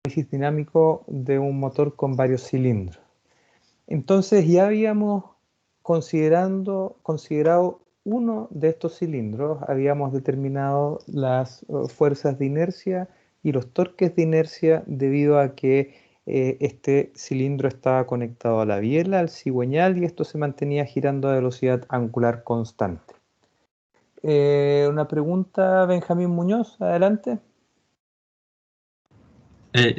análisis dinámico de un motor con varios cilindros. Entonces ya habíamos considerado uno de estos cilindros, habíamos determinado las fuerzas de inercia y los torques de inercia debido a que este cilindro estaba conectado a la biela, al cigüeñal, y esto se mantenía girando a velocidad angular constante. Una pregunta, Benjamín Muñoz, adelante.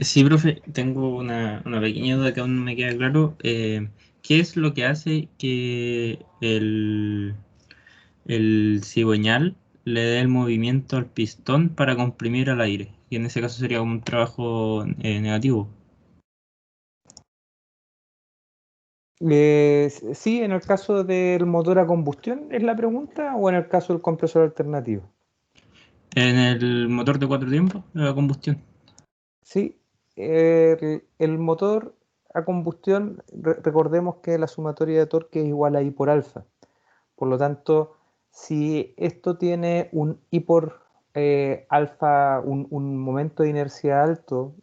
Sí, profe, tengo una pequeña duda que aún no me queda claro. ¿Qué es lo que hace que el cigüeñal le dé el movimiento al pistón para comprimir al aire? Y en ese caso sería como un trabajo negativo. Sí, en el caso del motor a combustión, ¿es la pregunta? ¿O en el caso del compresor alternativo? En el motor de cuatro tiempos, la combustión. Sí, el motor a combustión, recordemos que la sumatoria de torque es igual a I por alfa. Por lo tanto, si esto tiene un I por alfa, un momento de inercia alto,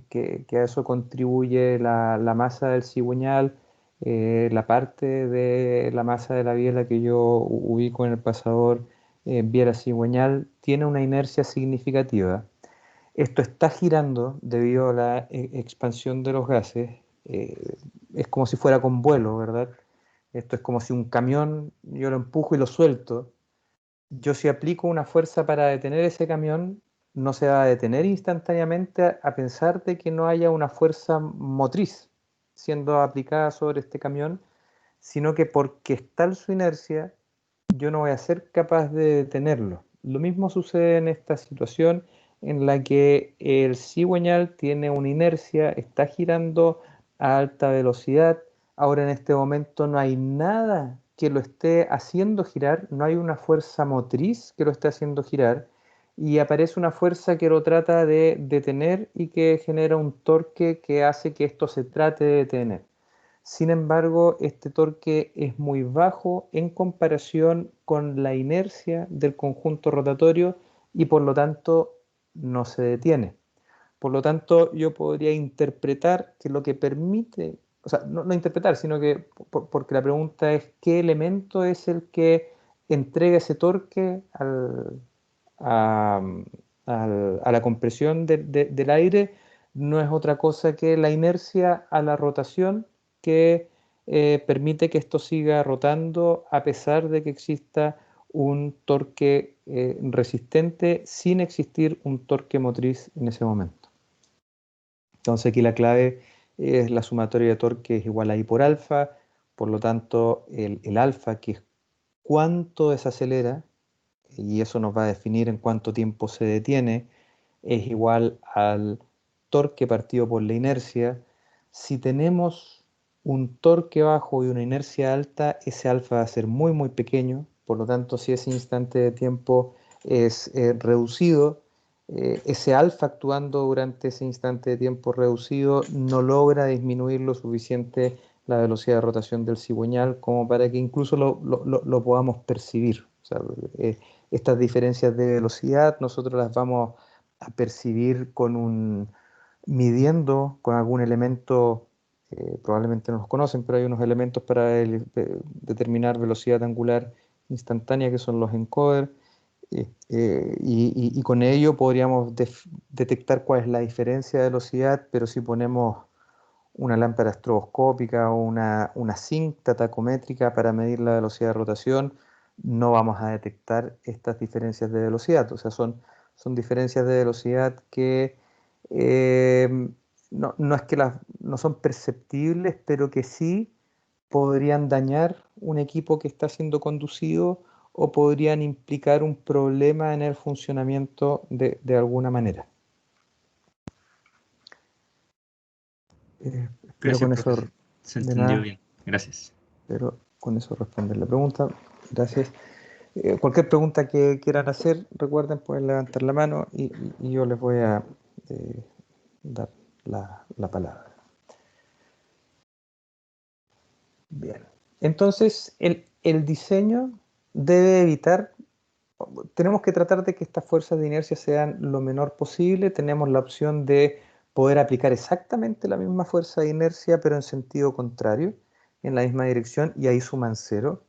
que a eso contribuye la masa del cigüeñal, la parte de la masa de la biela que yo ubico en el pasador biela cigüeñal, tiene una inercia significativa. Esto está girando debido a la expansión de los gases. Es como si fuera con vuelo, ¿verdad? Esto es como si un camión, yo lo empujo y lo suelto. Yo si aplico una fuerza para detener ese camión, no se va a detener instantáneamente a pensar de que no haya una fuerza motriz siendo aplicada sobre este camión, sino que porque está en su inercia, yo no voy a ser capaz de detenerlo. Lo mismo sucede en esta situación en la que el cigüeñal tiene una inercia, está girando a alta velocidad. Ahora en este momento no hay nada que lo esté haciendo girar, no hay una fuerza motriz que lo esté haciendo girar y aparece una fuerza que lo trata de detener y que genera un torque que hace que esto se trate de detener. Sin embargo, este torque es muy bajo en comparación con la inercia del conjunto rotatorio y por lo tanto no se detiene. Por lo tanto, yo podría interpretar que lo que permite, o sea, no interpretar, sino que porque la pregunta es qué elemento es el que entrega ese torque a, a la compresión del aire, no es otra cosa que la inercia a la rotación que permite que esto siga rotando a pesar de que exista un torque resistente sin existir un torque motriz en ese momento. Entonces aquí la clave es la sumatoria de torque es igual a I por alfa, por lo tanto el alfa, que es cuánto desacelera, y eso nos va a definir en cuánto tiempo se detiene, es igual al torque partido por la inercia. Si tenemos un torque bajo y una inercia alta, ese alfa va a ser muy muy pequeño, por lo tanto si ese instante de tiempo es reducido, ese alfa actuando durante ese instante de tiempo reducido no logra disminuir lo suficiente la velocidad de rotación del cigüeñal como para que incluso lo podamos percibir. O sea, estas diferencias de velocidad nosotros las vamos a percibir midiendo con algún elemento, probablemente no los conocen, pero hay unos elementos para determinar velocidad angular instantánea que son los encoders, y con ello podríamos detectar cuál es la diferencia de velocidad, pero si ponemos una lámpara estroboscópica o una cinta tacométrica para medir la velocidad de rotación, no vamos a detectar estas diferencias de velocidad. O sea, son diferencias de velocidad que no es que no son perceptibles, pero que sí podrían dañar un equipo que está siendo conducido o podrían implicar un problema en el funcionamiento de alguna manera. Espero Gracias, con profe. eso, Se de entendió nada, bien. Gracias. pero con eso responder la pregunta. Gracias. Cualquier pregunta que quieran hacer, recuerden, pueden levantar la mano y yo les voy a dar la palabra. Bien. Entonces, el diseño debe evitar, tenemos que tratar de que estas fuerzas de inercia sean lo menor posible. Tenemos la opción de poder aplicar exactamente la misma fuerza de inercia, pero en sentido contrario, en la misma dirección, y ahí suman cero.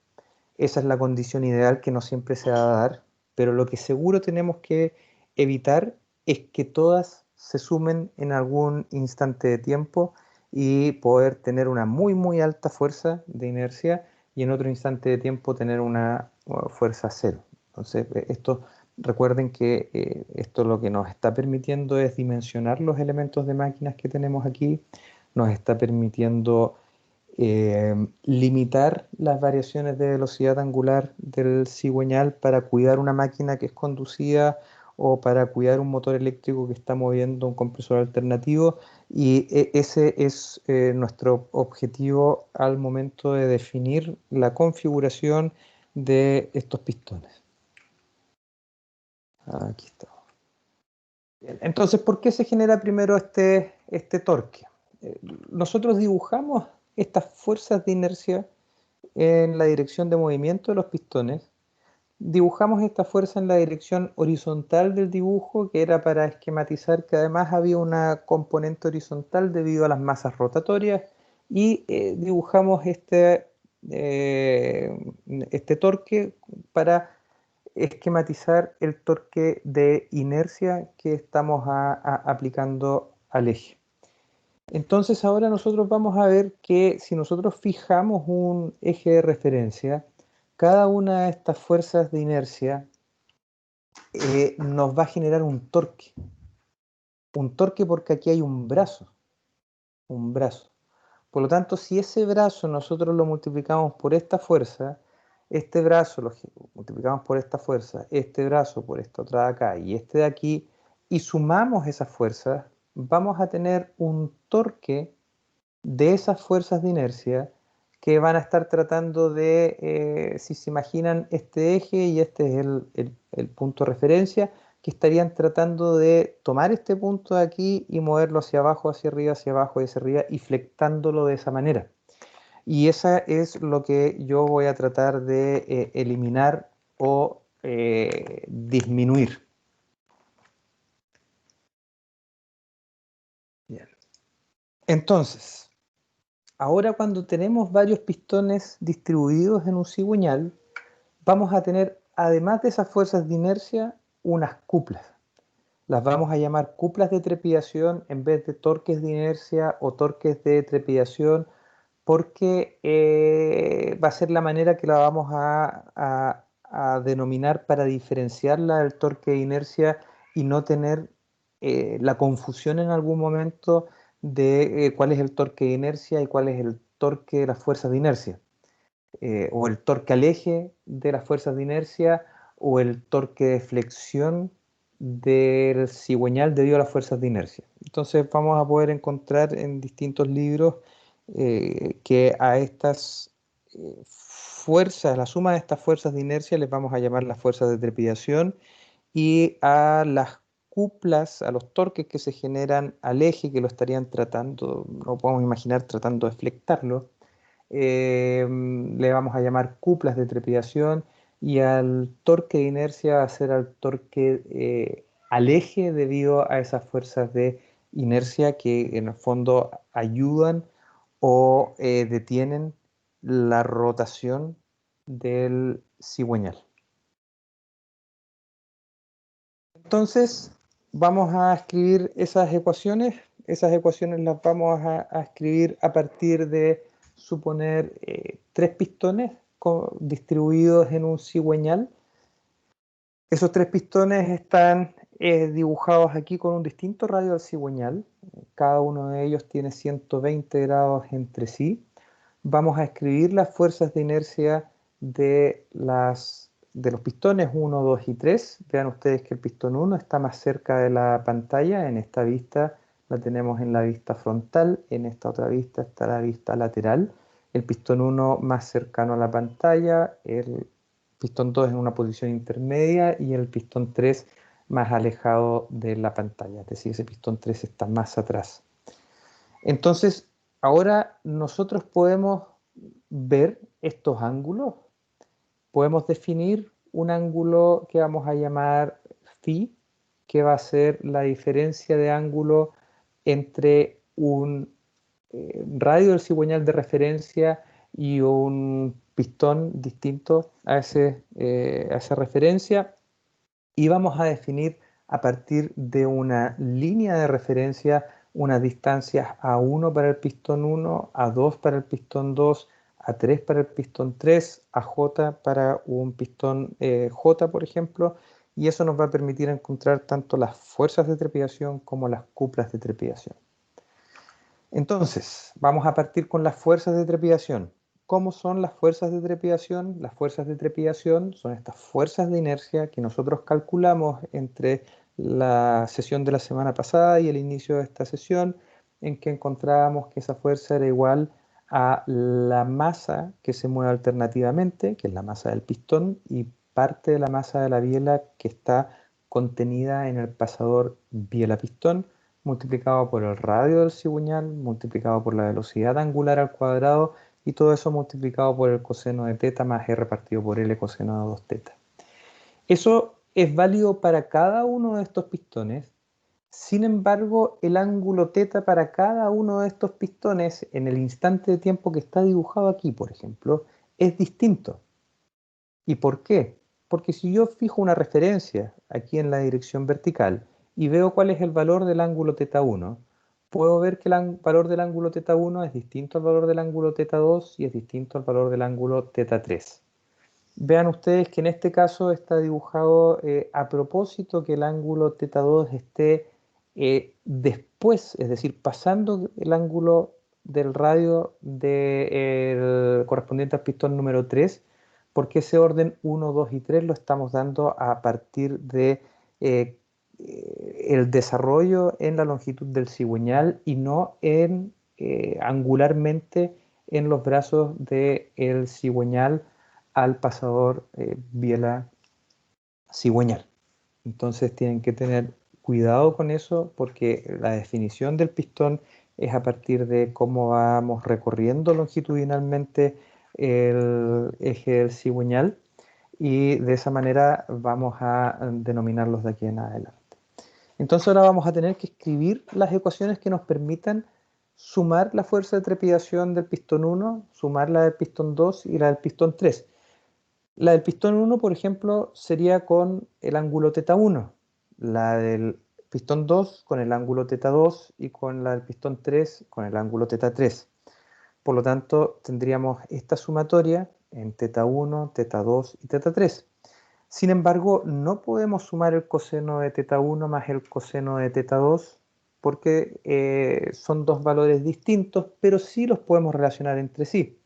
Esa es la condición ideal que no siempre se va a dar, pero lo que seguro tenemos que evitar es que todas se sumen en algún instante de tiempo y poder tener una muy, muy alta fuerza de inercia y en otro instante de tiempo tener una fuerza cero. Entonces, recuerden que esto lo que nos está permitiendo es dimensionar los elementos de máquinas que tenemos aquí, nos está permitiendo limitar las variaciones de velocidad angular del cigüeñal para cuidar una máquina que es conducida o para cuidar un motor eléctrico que está moviendo un compresor alternativo, y ese es nuestro objetivo al momento de definir la configuración de estos pistones. Aquí está. Bien, entonces, ¿por qué se genera primero este torque? Nosotros dibujamos estas fuerzas de inercia en la dirección de movimiento de los pistones. Dibujamos esta fuerza en la dirección horizontal del dibujo, que era para esquematizar que además había una componente horizontal debido a las masas rotatorias, y dibujamos este torque para esquematizar el torque de inercia que estamos aplicando al eje. Entonces ahora nosotros vamos a ver que si nosotros fijamos un eje de referencia, cada una de estas fuerzas de inercia nos va a generar un torque. Un torque porque aquí hay un brazo. Un brazo. Por lo tanto, si ese brazo nosotros lo multiplicamos por esta fuerza, este brazo lo multiplicamos por esta fuerza, este brazo por esta otra de acá y este de aquí, y sumamos esas fuerzas, vamos a tener un torque de esas fuerzas de inercia que van a estar tratando de, si se imaginan este eje y este es el punto de referencia, que estarían tratando de tomar este punto de aquí y moverlo hacia abajo, hacia arriba, hacia abajo y hacia arriba, y flectándolo de esa manera. Y esa es lo que yo voy a tratar de eliminar o disminuir. Bien. Entonces, ahora cuando tenemos varios pistones distribuidos en un cigüeñal, vamos a tener, además de esas fuerzas de inercia, unas cuplas. Las vamos a llamar cuplas de trepidación en vez de torques de inercia o torques de trepidación, porque va a ser la manera que la vamos a denominar para diferenciarla del torque de inercia y no tener la confusión en algún momento de cuál es el torque de inercia y cuál es el torque de las fuerzas de inercia, o el torque al eje de las fuerzas de inercia o el torque de flexión del cigüeñal debido a las fuerzas de inercia. Entonces vamos a poder encontrar en distintos libros que a estas fuerzas, la suma de estas fuerzas de inercia les vamos a llamar las fuerzas de trepidación, y a las cuplas, a los torques que se generan al eje, que lo estarían tratando, no podemos imaginar tratando de flectarlo, le vamos a llamar cuplas de trepidación, y al torque de inercia va a ser al torque al eje debido a esas fuerzas de inercia que en el fondo ayudan o detienen la rotación del cigüeñal. Entonces vamos a escribir esas ecuaciones. Esas ecuaciones las vamos a escribir a partir de suponer tres pistones distribuidos en un cigüeñal. Esos tres pistones están dibujados aquí con un distinto radio al cigüeñal. Cada uno de ellos tiene 120 grados entre sí. Vamos a escribir las fuerzas de inercia de los pistones 1, 2 y 3. Vean ustedes que el pistón 1 está más cerca de la pantalla. En esta vista la tenemos en la vista frontal, en esta otra vista está la vista lateral. El pistón 1 más cercano a la pantalla, el pistón 2 en una posición intermedia y el pistón 3 más alejado de la pantalla, es decir, ese pistón 3 está más atrás. Entonces, ahora nosotros podemos ver estos ángulos, podemos definir un ángulo que vamos a llamar phi, que va a ser la diferencia de ángulo entre un radio del cigüeñal de referencia y un pistón distinto a esa referencia, y vamos a definir a partir de una línea de referencia unas distancias A1 para el pistón 1, A2 para el pistón 2, A3 para el pistón 3, AJ para un pistón J, por ejemplo, y eso nos va a permitir encontrar tanto las fuerzas de trepidación como las cuplas de trepidación. Entonces, vamos a partir con las fuerzas de trepidación. ¿Cómo son las fuerzas de trepidación? Las fuerzas de trepidación son estas fuerzas de inercia que nosotros calculamos entre la sesión de la semana pasada y el inicio de esta sesión, en que encontrábamos que esa fuerza era igual a la masa que se mueve alternativamente, que es la masa del pistón, y parte de la masa de la biela que está contenida en el pasador biela-pistón, multiplicado por el radio del cigüeñal, multiplicado por la velocidad angular al cuadrado, y todo eso multiplicado por el coseno de teta más r partido por L coseno de 2 teta. Eso es válido para cada uno de estos pistones. Sin embargo, el ángulo teta para cada uno de estos pistones en el instante de tiempo que está dibujado aquí, por ejemplo, es distinto. ¿Y por qué? Porque si yo fijo una referencia aquí en la dirección vertical y veo cuál es el valor del ángulo θ1, puedo ver que el valor del ángulo θ1 es distinto al valor del ángulo θ2 y es distinto al valor del ángulo θ3. Vean ustedes que en este caso está dibujado a propósito que el ángulo θ2 esté después, es decir, pasando el ángulo del radio correspondiente al pistón número 3, porque ese orden 1, 2 y 3 lo estamos dando a partir de el desarrollo en la longitud del cigüeñal y no angularmente en los brazos del cigüeñal al pasador biela cigüeñal. Entonces tienen que tener cuidado con eso porque la definición del pistón es a partir de cómo vamos recorriendo longitudinalmente el eje del cigüeñal, y de esa manera vamos a denominarlos de aquí en adelante. Entonces ahora vamos a tener que escribir las ecuaciones que nos permitan sumar la fuerza de trepidación del pistón 1, sumar la del pistón 2 y la del pistón 3. La del pistón 1, por ejemplo, sería con el ángulo θ1, la del pistón 2 con el ángulo θ2 y con la del pistón 3 con el ángulo θ3. Por lo tanto, tendríamos esta sumatoria en θ1, θ2 y θ3. Sin embargo, no podemos sumar el coseno de θ1 más el coseno de θ2 porque son dos valores distintos, pero sí los podemos relacionar entre sí.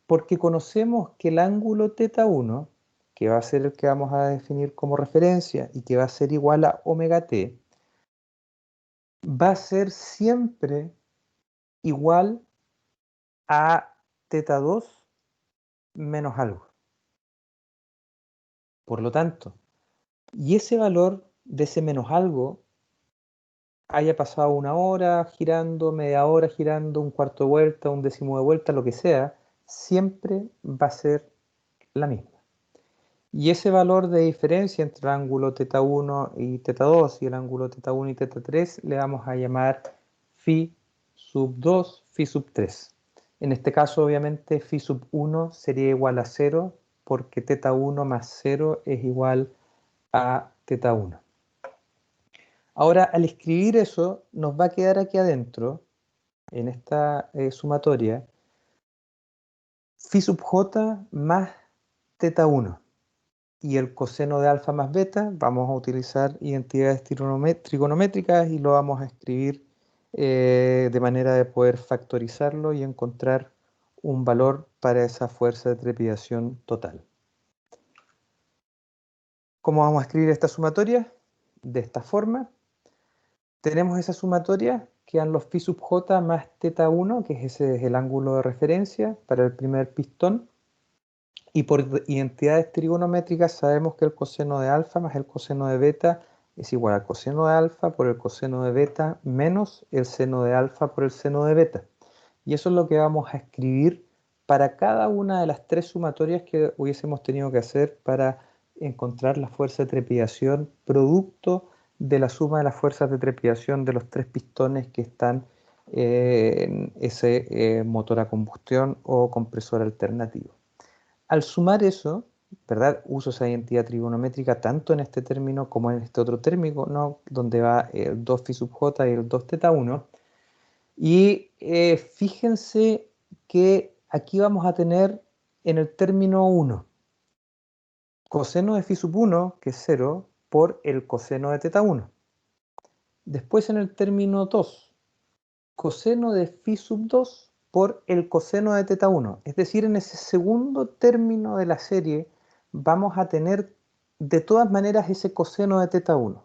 Porque conocemos que el ángulo θ1, que va a ser el que vamos a definir como referencia y que va a ser igual a omega t, va a ser siempre igual a θ2 menos algo. Por lo tanto, y ese valor de ese menos algo haya pasado una hora girando, media hora girando, un cuarto de vuelta, un décimo de vuelta, lo que sea, siempre va a ser la misma. Y ese valor de diferencia entre el ángulo θ1 y θ2 y el ángulo θ1 y θ3 le vamos a llamar phi sub 2, phi sub 3. En este caso, obviamente, phi sub 1 sería igual a 0 porque θ1 más 0 es igual a θ1. Ahora, al escribir eso, nos va a quedar aquí adentro, en esta sumatoria, phi sub j más θ1. Y el coseno de alfa más beta, vamos a utilizar identidades trigonométricas y lo vamos a escribir de manera de poder factorizarlo y encontrar un valor para esa fuerza de trepidación total. ¿Cómo vamos a escribir esta sumatoria? De esta forma. Tenemos esa sumatoria, quedan los phi sub j más θ1, que ese es el ángulo de referencia para el primer pistón. Y por identidades trigonométricas sabemos que el coseno de alfa más el coseno de beta es igual al coseno de alfa por el coseno de beta menos el seno de alfa por el seno de beta. Y eso es lo que vamos a escribir para cada una de las tres sumatorias que hubiésemos tenido que hacer para encontrar la fuerza de trepidación producto de la suma de las fuerzas de trepidación de los tres pistones que están en ese motor a combustión o compresor alternativo. Al sumar eso, ¿verdad? Uso esa identidad trigonométrica tanto en este término como en este otro término, ¿no? Donde va el 2 phi sub j y el 2 teta 1. Y fíjense que aquí vamos a tener en el término 1 coseno de phi sub 1, que es 0, por el coseno de teta 1. Después en el término 2, coseno de phi sub 2 por el coseno de teta 1. Es decir, en ese segundo término de la serie vamos a tener de todas maneras ese coseno de teta 1.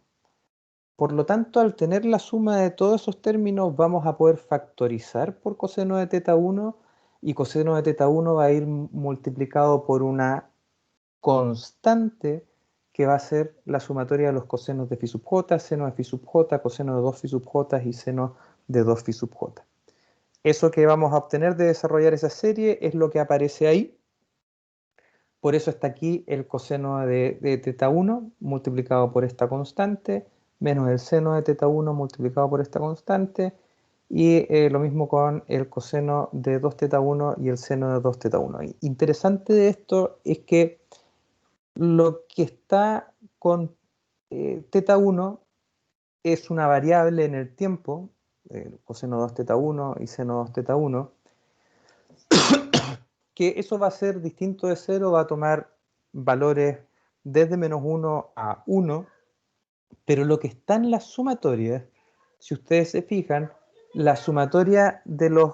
Por lo tanto, al tener la suma de todos esos términos, vamos a poder factorizar por coseno de teta 1 y coseno de teta 1 va a ir multiplicado por una constante que va a ser la sumatoria de los cosenos de phi sub j, seno de phi sub j, coseno de 2 phi sub j y seno de 2 phi sub j. Eso que vamos a obtener de desarrollar esa serie es lo que aparece ahí. Por eso está aquí el coseno de teta 1 multiplicado por esta constante, menos el seno de teta 1 multiplicado por esta constante, y lo mismo con el coseno de 2 teta 1 y el seno de 2 teta 1. Interesante de esto es que lo que está con teta 1 es una variable en el tiempo, coseno 2 teta 1 y seno 2 teta 1, que eso va a ser distinto de 0, va a tomar valores desde menos 1 a 1, pero lo que está en las sumatorias, si ustedes se fijan, la sumatoria de los...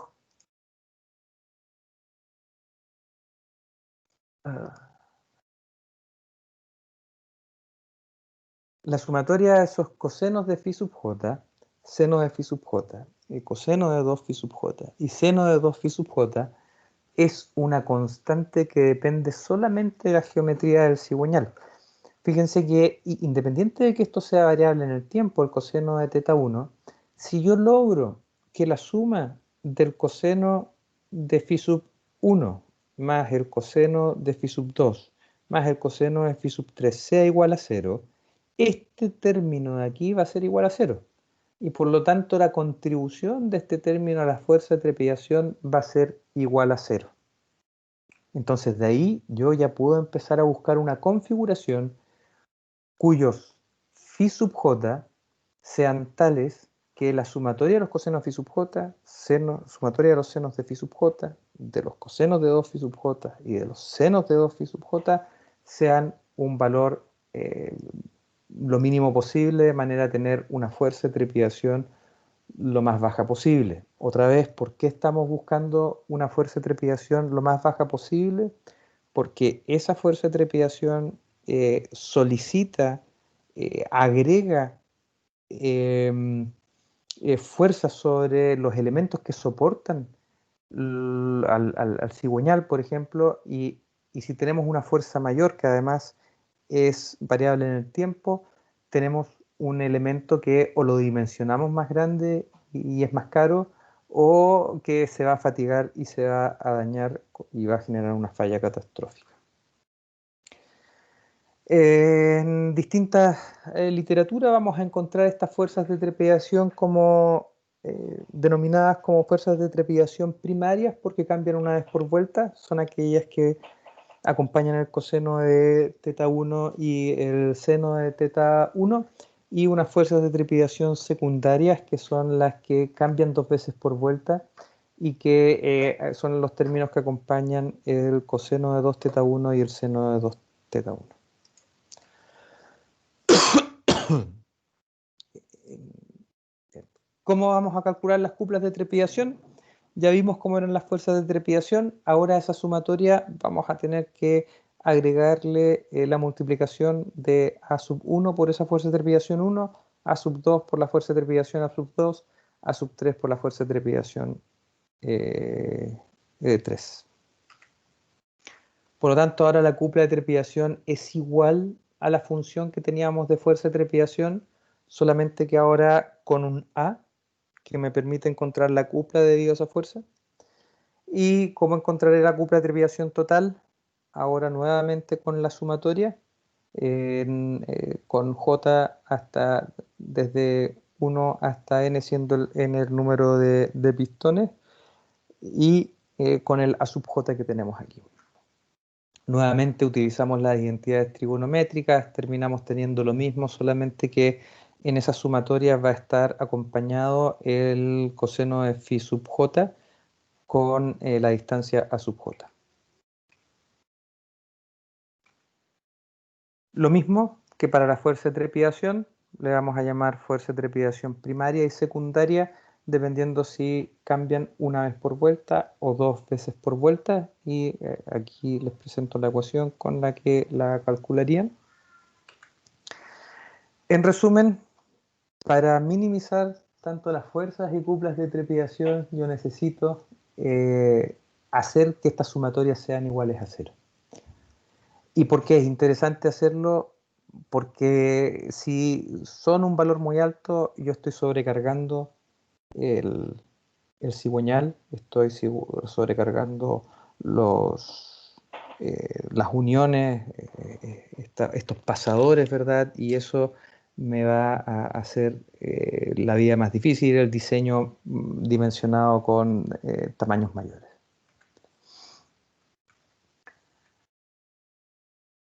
la sumatoria de esos cosenos de phi sub j, seno de phi sub j, coseno de 2 phi sub j y seno de 2 phi sub j es una constante que depende solamente de la geometría del cigüeñal. Fíjense que independiente de que esto sea variable en el tiempo, el coseno de teta 1, si yo logro que la suma del coseno de phi sub 1 más el coseno de phi sub 2 más el coseno de phi sub 3 sea igual a 0, este término de aquí va a ser igual a 0. Y por lo tanto la contribución de este término a la fuerza de trepidación va a ser igual a 0. Entonces de ahí yo ya puedo empezar a buscar una configuración cuyos phi sub j sean tales que la sumatoria de los cosenos de phi sub j, sumatoria de los senos de phi sub j, de los cosenos de 2 phi sub j y de los senos de 2 phi sub j sean un valor lo mínimo posible, de manera a tener una fuerza de trepidación lo más baja posible. Otra vez, ¿por qué estamos buscando una fuerza de trepidación lo más baja posible? Porque esa fuerza de trepidación solicita, agrega fuerza sobre los elementos que soportan al cigüeñal, por ejemplo, y si tenemos una fuerza mayor que además es variable en el tiempo, tenemos un elemento que o lo dimensionamos más grande y es más caro, o que se va a fatigar y se va a dañar y va a generar una falla catastrófica. En distintas literaturas vamos a encontrar estas fuerzas de trepidación como denominadas como fuerzas de trepidación primarias porque cambian una vez por vuelta, son aquellas que acompañan el coseno de teta 1 y el seno de teta 1, y unas fuerzas de trepidación secundarias que son las que cambian dos veces por vuelta y que son los términos que acompañan el coseno de 2 teta 1 y el seno de 2 teta 1. ¿Cómo vamos a calcular las cuplas de trepidación? Ya vimos cómo eran las fuerzas de trepidación. Ahora a esa sumatoria vamos a tener que agregarle la multiplicación de A sub 1 por esa fuerza de trepidación 1, A sub 2 por la fuerza de trepidación A sub 2, A sub 3 por la fuerza de trepidación 3. Por lo tanto, ahora la cupla de trepidación es igual a la función que teníamos de fuerza de trepidación, solamente que ahora con un A, que me permite encontrar la cupla debido a esa fuerza. ¿Y cómo encontraré la cupla de trepidación total? Ahora nuevamente con la sumatoria, con J hasta desde 1 hasta n siendo el n el número de pistones, y con el A sub j que tenemos aquí. Nuevamente utilizamos las identidades trigonométricas, terminamos teniendo lo mismo, solamente que en esa sumatoria va a estar acompañado el coseno de phi sub j con la distancia A sub j. Lo mismo que para la fuerza de trepidación, le vamos a llamar fuerza de trepidación primaria y secundaria, dependiendo si cambian una vez por vuelta o 2 veces por vuelta, y aquí les presento la ecuación con la que la calcularían. En resumen, para minimizar tanto las fuerzas y cuplas de trepidación, yo necesito hacer que estas sumatorias sean iguales a 0. ¿Y por qué es interesante hacerlo? Porque si son un valor muy alto, yo estoy sobrecargando el, cigüeñal, estoy sobrecargando las uniones, estos pasadores, ¿verdad? Y eso me va a hacer la vida más difícil, el diseño dimensionado con tamaños mayores.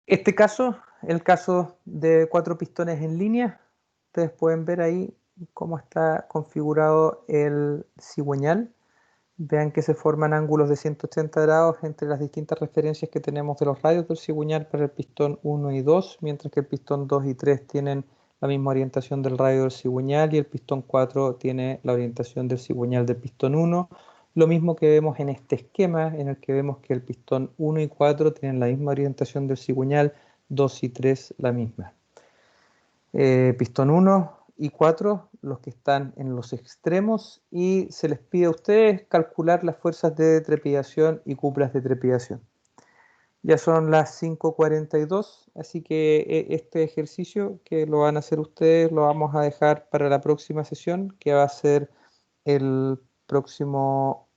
Este caso, el caso de 4 pistones en línea, ustedes pueden ver ahí cómo está configurado el cigüeñal. Vean que se forman ángulos de 180 grados entre las distintas referencias que tenemos de los radios del cigüeñal para el pistón 1 y 2, mientras que el pistón 2 y 3 tienen la misma orientación del radio del cigüeñal y el pistón 4 tiene la orientación del cigüeñal del pistón 1. Lo mismo que vemos en este esquema, en el que vemos que el pistón 1 y 4 tienen la misma orientación del cigüeñal, 2 y 3 la misma. Pistón 1 y 4, los que están en los extremos, y se les pide a ustedes calcular las fuerzas de trepidación y cuplas de trepidación. Ya son las 5:42, así que este ejercicio que lo van a hacer ustedes lo vamos a dejar para la próxima sesión, que va a ser el próximo...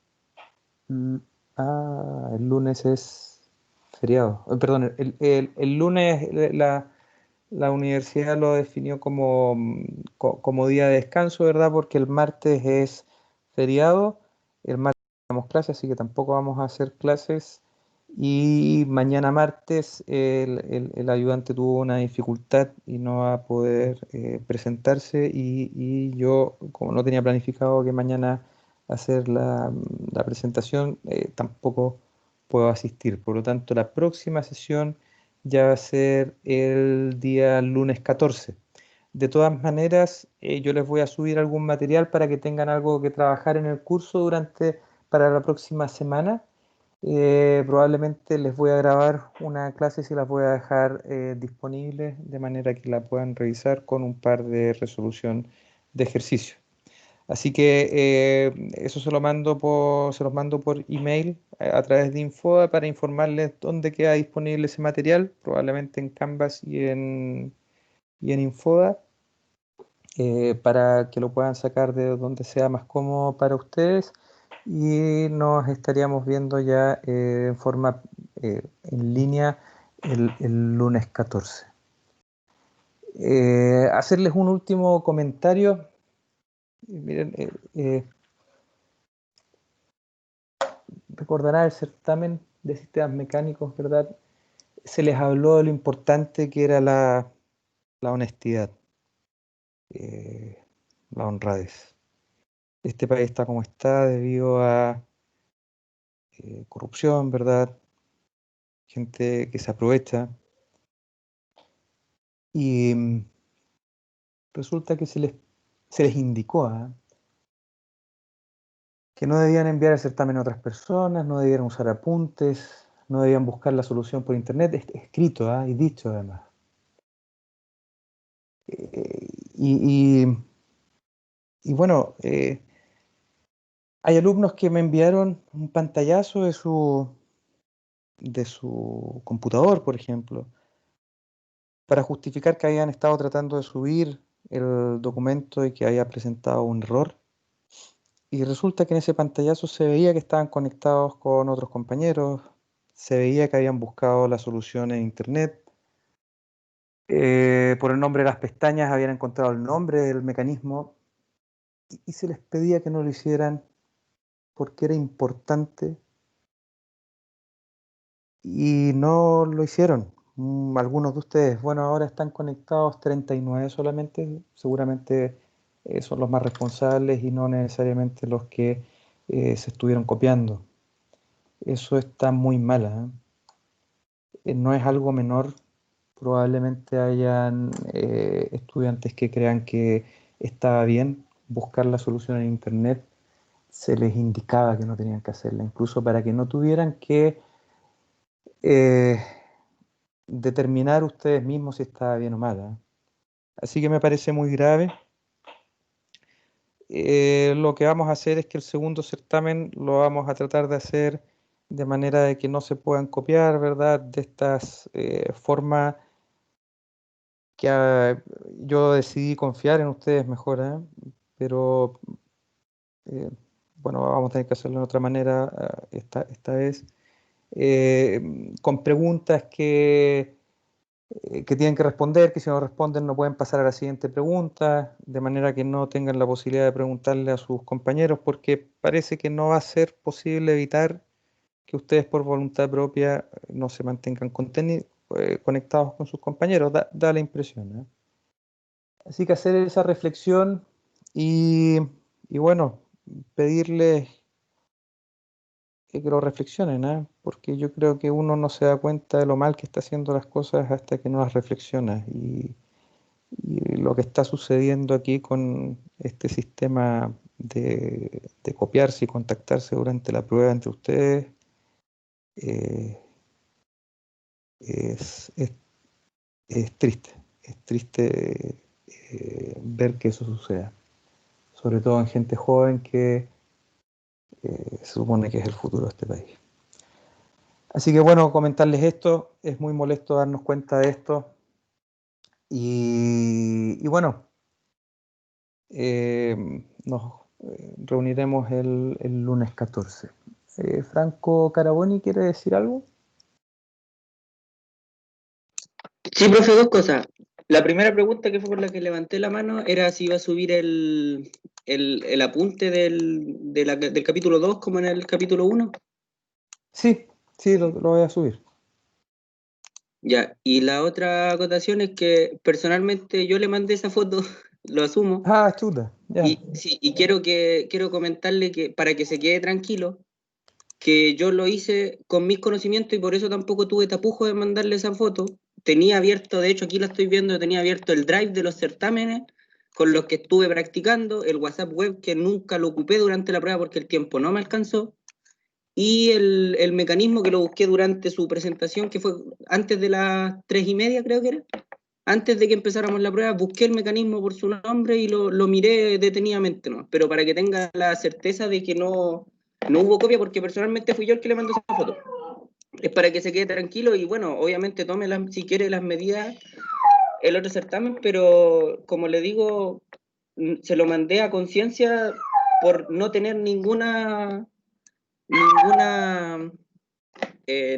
el lunes es feriado. Perdón, el lunes la universidad lo definió como día de descanso, ¿verdad? Porque el martes es feriado, el martes tenemos clases, así que tampoco vamos a hacer clases. Y mañana martes el ayudante tuvo una dificultad y no va a poder presentarse, y yo, como no tenía planificado que mañana hacer la presentación, tampoco puedo asistir. Por lo tanto, la próxima sesión ya va a ser el día lunes 14. De todas maneras, yo les voy a subir algún material para que tengan algo que trabajar en el curso para la próxima semana. Probablemente les voy a grabar una clase y se las voy a dejar disponibles de manera que la puedan revisar con un par de resolución de ejercicio. Así que eso se los mando por email a través de Infoa para informarles dónde queda disponible ese material, probablemente en Canvas y en Infoa, para que lo puedan sacar de donde sea más cómodo para ustedes, y nos estaríamos viendo ya en forma en línea el lunes 14. Hacerles un último comentario. Miren, recordarán el certamen de sistemas mecánicos, ¿verdad? Se les habló de lo importante que era la honestidad, la honradez. Este país está como está debido a corrupción, ¿verdad? Gente que se aprovecha. Y resulta que se les indicó que no debían enviar el certamen a otras personas, no debían usar apuntes, no debían buscar la solución por internet, escrito y dicho además. Y bueno, hay alumnos que me enviaron un pantallazo de su computador, por ejemplo, para justificar que habían estado tratando de subir el documento y que había presentado un error. Y resulta que en ese pantallazo se veía que estaban conectados con otros compañeros, se veía que habían buscado la solución en internet, Por el nombre de las pestañas habían encontrado el nombre del mecanismo y se les pedía que no lo hicieran porque era importante y no lo hicieron. Algunos de ustedes, bueno, ahora están conectados 39 solamente, seguramente son los más responsables y no necesariamente los que se estuvieron copiando. Eso está muy mal, ¿eh? No es algo menor. Probablemente hayan estudiantes que crean que estaba bien buscar la solución en Internet. Se les indicaba que no tenían que hacerla, incluso para que no tuvieran que eh, determinar ustedes mismos si estaba bien o mal, ¿eh? Así que me parece muy grave. Lo que vamos a hacer es que el segundo certamen lo vamos a tratar de hacer de manera de que no se puedan copiar, ¿verdad? De estas formas que yo decidí confiar en ustedes mejor, ¿eh? Pero eh, bueno, vamos a tener que hacerlo de otra manera esta vez, con preguntas que tienen que responder, que si no responden no pueden pasar a la siguiente pregunta, de manera que no tengan la posibilidad de preguntarle a sus compañeros, porque parece que no va a ser posible evitar que ustedes por voluntad propia no se mantengan conectados con sus compañeros, da la impresión, ¿eh? Así que hacer esa reflexión y, y bueno, pedirles que lo reflexionen, ¿eh? Porque yo creo que uno no se da cuenta de lo mal que está haciendo las cosas hasta que no las reflexiona. Y lo que está sucediendo aquí con este sistema de copiarse y contactarse durante la prueba entre ustedes eh, es, es- es triste. Es triste ver que eso suceda, sobre todo en gente joven que se supone que es el futuro de este país. Así que bueno, comentarles esto, es muy molesto darnos cuenta de esto y bueno, eh, nos reuniremos el lunes 14. Franco Caraboni, ¿quiere decir algo? Sí, profe, dos cosas. La primera pregunta que fue por la que levanté la mano era si iba a subir el apunte del capítulo 2 como en el capítulo 1. Sí, sí, lo voy a subir. Ya, y la otra acotación es que personalmente yo le mandé esa foto, lo asumo, Ah, chuta, ya. y, sí, y quiero comentarle que para que se quede tranquilo, que yo lo hice con mis conocimientos y por eso tampoco tuve tapujo de mandarle esa foto. Tenía abierto, de hecho aquí la estoy viendo, tenía abierto el drive de los certámenes con los que estuve practicando, el WhatsApp web que nunca lo ocupé durante la prueba porque el tiempo no me alcanzó, y el mecanismo que lo busqué durante su presentación, que fue antes de las 3:30, creo que era. Antes de que empezáramos la prueba, busqué el mecanismo por su nombre y lo miré detenidamente, ¿no? Pero para que tenga la certeza de que no hubo copia, porque personalmente fui yo el que le mandó esa foto. Es para que se quede tranquilo y bueno, obviamente tome si quiere las medidas el otro certamen, pero como le digo, se lo mandé a conciencia por no tener ninguna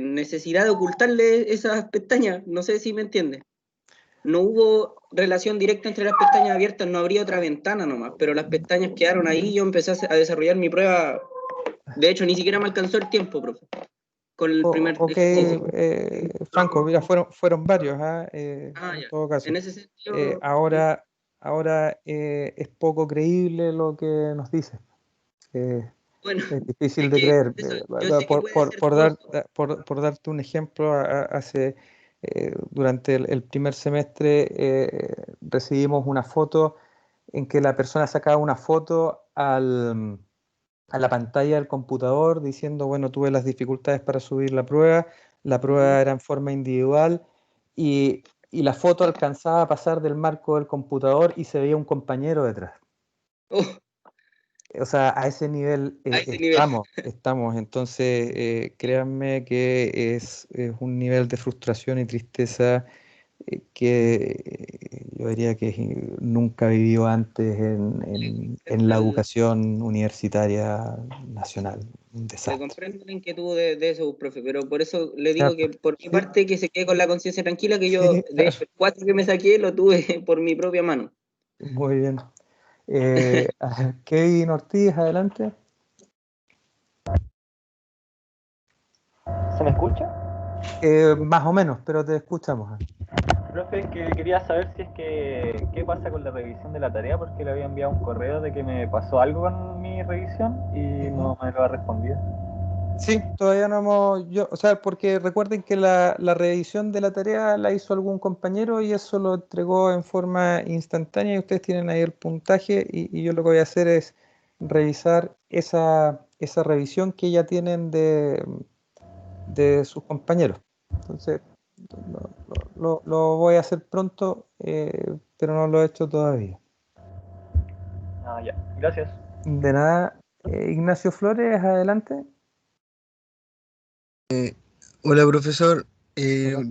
necesidad de ocultarle esas pestañas, no sé si me entiende. No hubo relación directa entre las pestañas abiertas, no habría otra ventana nomás, pero las pestañas quedaron ahí y yo empecé a desarrollar mi prueba. De hecho, ni siquiera me alcanzó el tiempo, profe, con el primer Ok, ejercicio. Franco, mira, fueron varios, ¿ah? En Ya. todo caso. En ese sentido, Ahora es poco creíble lo que nos dice. Eh, bueno, es difícil es de que creer. eso, yo sé que puede ser Por dudoso. por darte un ejemplo, durante el primer semestre recibimos una foto en que la persona sacaba una foto a la pantalla del computador diciendo, bueno, tuve las dificultades para subir la prueba era en forma individual y la foto alcanzaba a pasar del marco del computador y se veía un compañero detrás. Oh, O sea, a ese nivel a ese nivel. estamos. Entonces, créanme que es un nivel de frustración y tristeza que yo diría que nunca vivió antes en la educación universitaria nacional. Un Le desastre. comprendo la inquietud de eso, profe, pero por eso le digo ¿Cierto? que por mi Sí. parte que se quede con la conciencia tranquila, que yo, Sí, de claro. hecho, el 4 que me saqué lo tuve por mi propia mano. Muy bien. Kevin Ortiz, adelante. ¿Se me escucha? Más o menos, pero te escuchamos. Profe, que quería saber si es que qué pasa con la revisión de la tarea, porque le había enviado un correo de que me pasó algo con mi revisión y no me lo ha respondido. Sí, todavía no hemos, o sea, porque recuerden que la revisión de la tarea la hizo algún compañero y eso lo entregó en forma instantánea y ustedes tienen ahí el puntaje y yo lo que voy a hacer es revisar esa revisión que ya tienen de sus compañeros. Entonces, lo voy a hacer pronto, pero no lo he hecho todavía. Ah, ya, gracias. De nada, Ignacio Flores, adelante. Hola, profesor. Hola.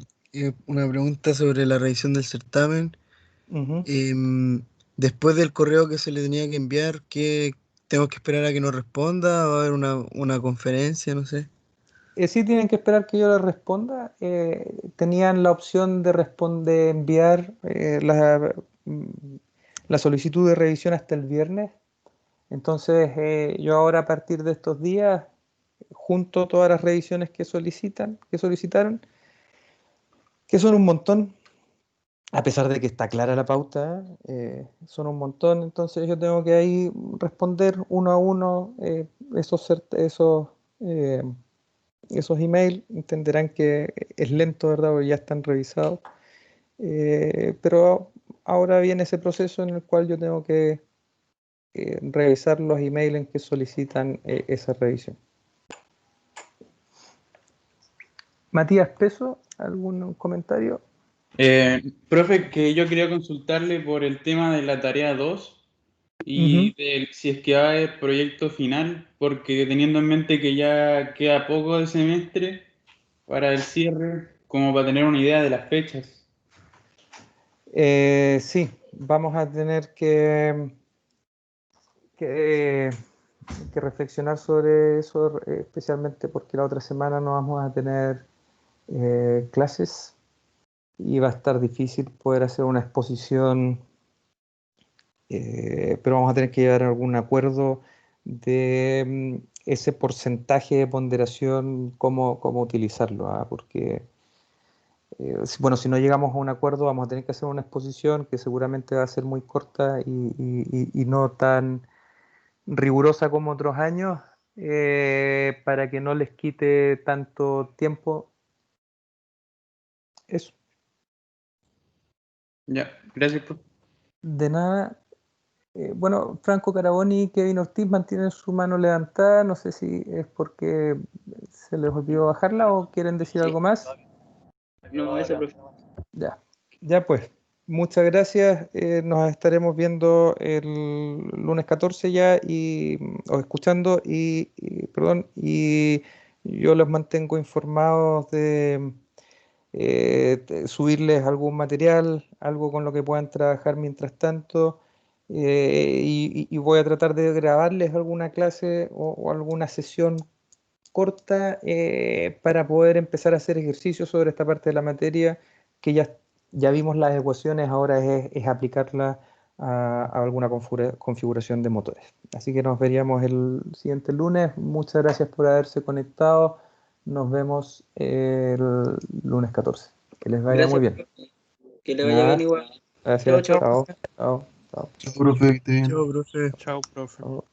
Una pregunta sobre la revisión del certamen. Ujú. Después del correo que se le tenía que enviar, ¿qué tengo que esperar a que nos responda? ¿Va a haber una conferencia? No sé. Sí tienen que esperar que yo les responda. Tenían la opción de enviar la solicitud de revisión hasta el viernes. Entonces, yo ahora a partir de estos días junto todas las revisiones que solicitaron, que son un montón, a pesar de que está clara la pauta, son un montón. Entonces yo tengo que ahí responder uno a uno eh, esos emails. Entenderán que es lento, ¿verdad? Porque ya están revisados. Pero ahora viene ese proceso en el cual yo tengo que revisar los emails en que solicitan esa revisión. Matías Peso, ¿algún comentario? Profe, que yo quería consultarle por el tema de la tarea 2 y si es que va a haber proyecto final, porque teniendo en mente que ya queda poco de semestre para el cierre, como para tener una idea de las fechas. Sí, vamos a tener que reflexionar sobre eso, especialmente porque la otra semana no vamos a tener clases y va a estar difícil poder hacer una exposición, pero vamos a tener que llegar a algún acuerdo de ese porcentaje de ponderación, cómo utilizarlo, porque si no llegamos a un acuerdo vamos a tener que hacer una exposición que seguramente va a ser muy corta y no tan rigurosa como otros años, para que no les quite tanto tiempo. Eso. Ya, gracias, profe. De nada. Bueno, Franco Caraboni y Kevin Ortiz mantienen su mano levantada. No sé si es porque se les olvidó bajarla o quieren decir Sí. algo más. No, eso, profe. Ya pues. Muchas gracias. Nos estaremos viendo el lunes 14 ya o escuchando perdón, y yo los mantengo informados de subirles algún material, algo con lo que puedan trabajar mientras tanto, y voy a tratar de grabarles alguna clase o alguna sesión corta para poder empezar a hacer ejercicios sobre esta parte de la materia que ya vimos las ecuaciones, ahora es aplicarla a alguna configuración de motores. Así que nos veríamos el siguiente lunes. Muchas gracias por haberse conectado. Nos vemos el lunes 14. Que les vaya muy Gracias, bien. profe. Que le vaya Nada, bien igual. gracias. Chao, chao. Chao. Chao. Chao. Chao, profe, que esté bien. Chao, profe. Chao, profe. Chao.